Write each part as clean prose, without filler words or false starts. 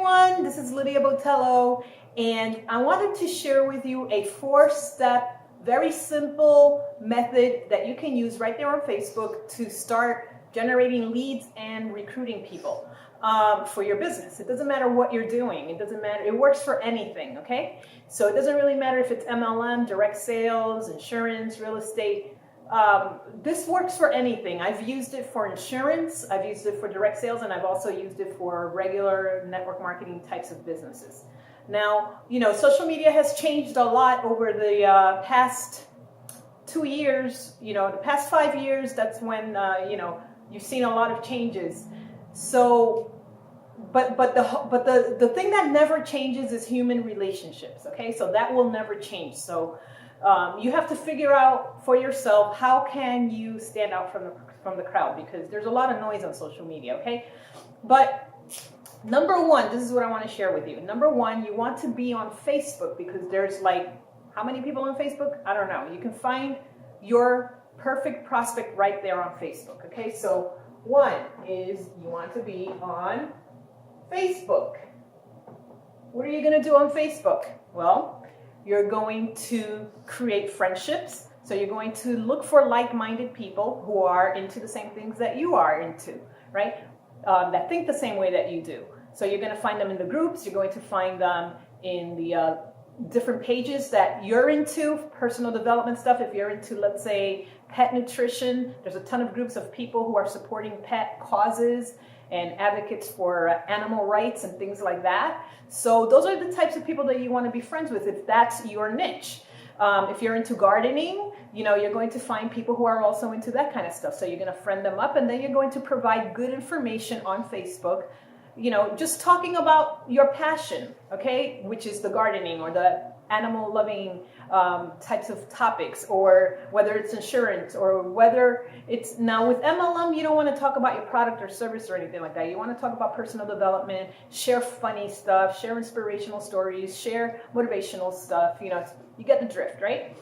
everyone, this is Lydia Botello, and I wanted to share with you a 4-step, very simple method that you can use right there on Facebook to start generating leads and recruiting people for your business. It doesn't matter what you're doing. It doesn't matter. It works for anything, okay? So it doesn't really matter if it's MLM, direct sales, insurance, real estate. This works for anything. I've used it for insurance, I've used it for direct sales, and I've also used it for regular network marketing types of businesses. Now, social media has changed a lot over the past 2 years, the past 5 years. That's when, you've seen a lot of changes. So, but the thing that never changes is human relationships, okay? So that will never change. So you have to figure out for yourself, how can you stand out from the crowd, because there's a lot of noise on social media, okay? But number one, this is what I want to share with you. Number one, you want to be on Facebook, because there's how many people on Facebook? I don't know. You can find your perfect prospect right there on Facebook, okay? So one is you want to be on Facebook. What are you going to do on Facebook? Well, you're going to create friendships. So you're going to look for like-minded people who are into the same things that you are into, right? That think the same way that you do. So you're going to find them in the groups. You're going to find them in the different pages that you're into, personal development stuff. If you're into, let's say, pet nutrition, there's a ton of groups of people who are supporting pet causes and advocates for animal rights and things like that. So those are the types of people that you want to be friends with if that's your niche. If you're into gardening, you're going to find people who are also into that kind of stuff. So you're going to friend them up, and then you're going to provide good information on Facebook, just talking about your passion, okay, which is the gardening or the animal loving types of topics, or whether it's insurance, or whether it's, now with MLM, you don't want to talk about your product or service or anything like that. You want to talk about personal development, share funny stuff, share inspirational stories, share motivational stuff. You get the drift, right?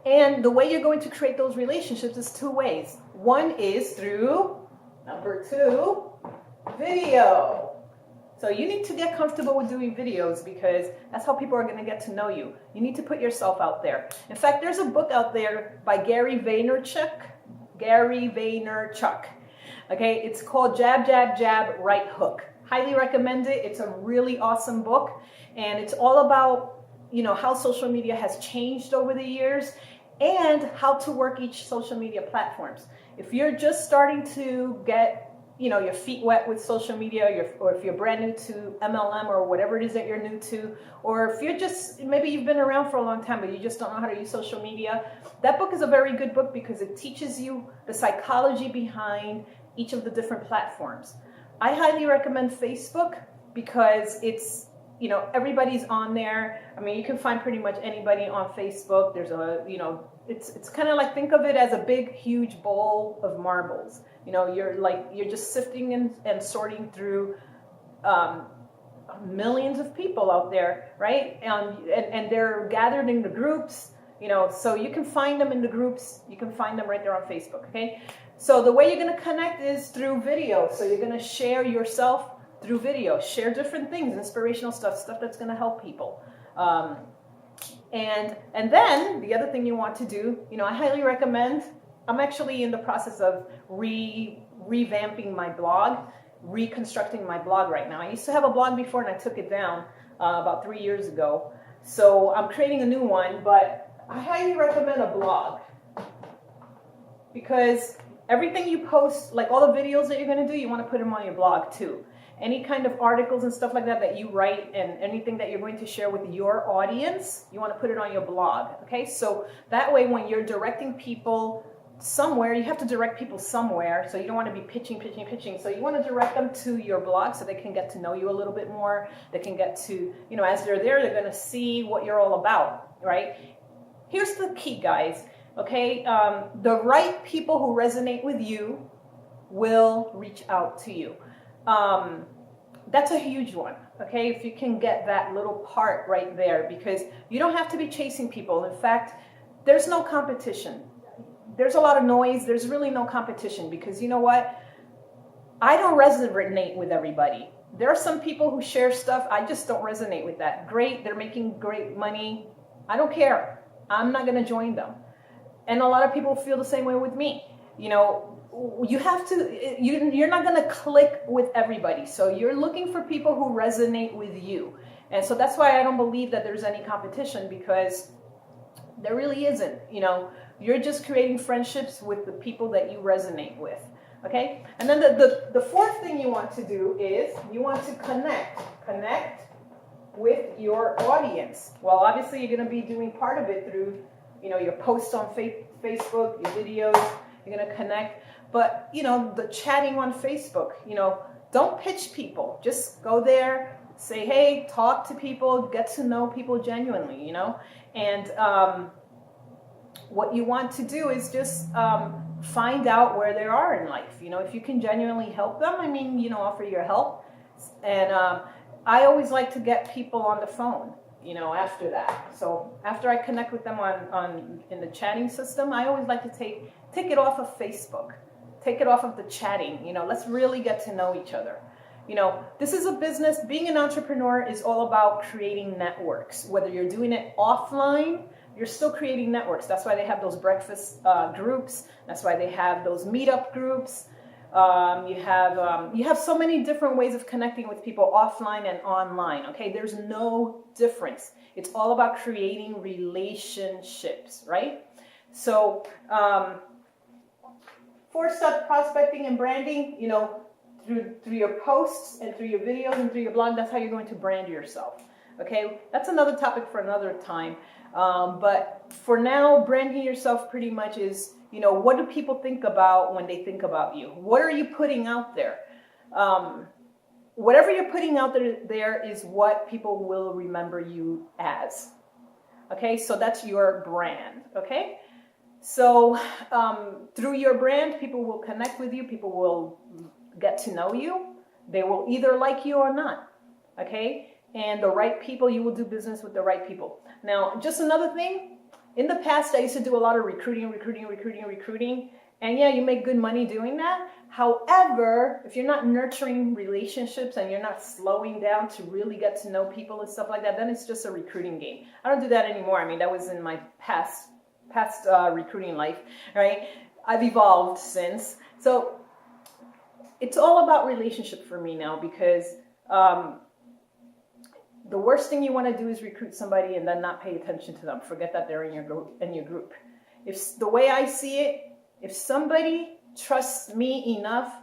And the way you're going to create those relationships is 2 ways. One is through, number 2, video. So you need to get comfortable with doing videos, because that's how people are going to get to know you. You need to put yourself out there. In fact, there's a book out there by Gary Vaynerchuk. Okay, it's called Jab, Jab, Jab, Right Hook. Highly recommend it. It's a really awesome book, and it's all about how social media has changed over the years and how to work each social media platforms. If you're just starting to get your feet wet with social media, or if you're brand new to MLM or whatever it is that you're new to, or if you're just, maybe you've been around for a long time but you just don't know how to use social media, that book is a very good book, because it teaches you the psychology behind each of the different platforms. I highly recommend Facebook, because it's, everybody's on there. I mean, you can find pretty much anybody on Facebook. There's it's kind of like, think of it as a big, huge bowl of marbles. You're just sifting and sorting through millions of people out there, right? And they're gathered in the groups, so you can find them in the groups. You can find them right there on Facebook, okay? So the way you're going to connect is through video. So you're going to share yourself through video, share different things, inspirational stuff that's going to help people. And then the other thing you want to do, I highly recommend, I'm actually in the process of revamping my blog, reconstructing my blog right now. I used to have a blog before, and I took it down about 3 years ago. So I'm creating a new one, but I highly recommend a blog, because everything you post, like all the videos that you're going to do, you want to put them on your blog too. Any kind of articles and stuff like that you write, and anything that you're going to share with your audience, you want to put it on your blog, okay? So that way, when you're directing people somewhere, you have to direct people somewhere, so you don't want to be pitching. So you want to direct them to your blog, so they can get to know you a little bit more. They can get to, as they're there, they're going to see what you're all about, right? Here's the key, guys, okay? The right people who resonate with you will reach out to you. That's a huge one, okay? If you can get that little part right there, because you don't have to be chasing people. In fact, there's no competition. There's a lot of noise. There's really no competition, because you know what? I don't resonate with everybody. there are some people who share stuff, I just don't resonate with that. Great, they're making great money. I don't care. I'm not going to join them. And a lot of people feel the same way with me. You know, you have to, you're not going to click with everybody. So you're looking for people who resonate with you. And so that's why I don't believe that there's any competition, because there really isn't. You know, you're just creating friendships with the people that you resonate with. Okay? And then the fourth thing you want to do is you want to connect with your audience. Well, obviously you're going to be doing part of it through, you know, your posts on Facebook, your videos, you're going to connect. But, you know, the chatting on Facebook, you know, don't pitch people. Just go there, say, hey, talk to people, get to know people genuinely, you know. And what you want to do is just find out where they are in life. You know, if you can genuinely help them, I mean, you know, offer your help. And I always like to get people on the phone, you know, after that. So after I connect with them in the chatting system, I always like to take it off of Facebook, take it off of the chatting. You know, let's really get to know each other. You know, this is a business. Being an entrepreneur is all about creating networks. Whether you're doing it offline, you're still creating networks. That's why they have those breakfast groups. That's why they have those meetup groups. You have so many different ways of connecting with people offline and online. Okay, there's no difference. It's all about creating relationships, right? So, 4-step prospecting and branding. You know, through your posts and through your videos and through your blog, that's how you're going to brand yourself. Okay, that's another topic for another time. But for now, branding yourself pretty much is, you know, what do people think about when they think about you? What are you putting out there? Whatever you're putting out there is what people will remember you as. Okay, so that's your brand. Okay, so through your brand, people will connect with you. People will get to know you. They will either like you or not. Okay, and the right people, you will do business with the right people. Now, just another thing. In the past, I used to do a lot of recruiting. And yeah, you make good money doing that. However, if you're not nurturing relationships and you're not slowing down to really get to know people and stuff like that, then it's just a recruiting game. I don't do that anymore. I mean, that was in my past recruiting life, right? I've evolved since. So it's all about relationship for me now, because the worst thing you want to do is recruit somebody and then not pay attention to them. Forget that they're in your group. If the way I see it, if somebody trusts me enough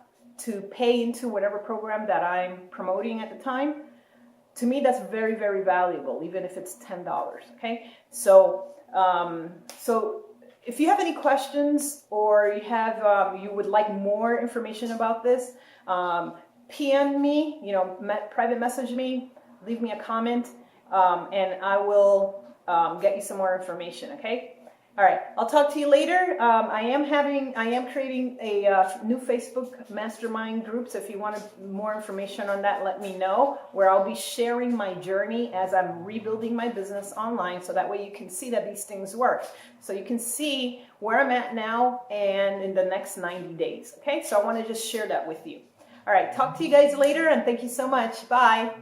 to pay into whatever program that I'm promoting at the time, to me that's very, very valuable, even if it's $10. Okay, so if you have any questions or you would like more information about this, PM me. You know, private message me. Leave me a comment, and I will get you some more information, okay? All right, I'll talk to you later. I am creating a new Facebook mastermind group, so if you want more information on that, let me know, where I'll be sharing my journey as I'm rebuilding my business online, so that way you can see that these things work. So you can see where I'm at now and in the next 90 days, okay? So I want to just share that with you. All right, talk to you guys later, and thank you so much. Bye.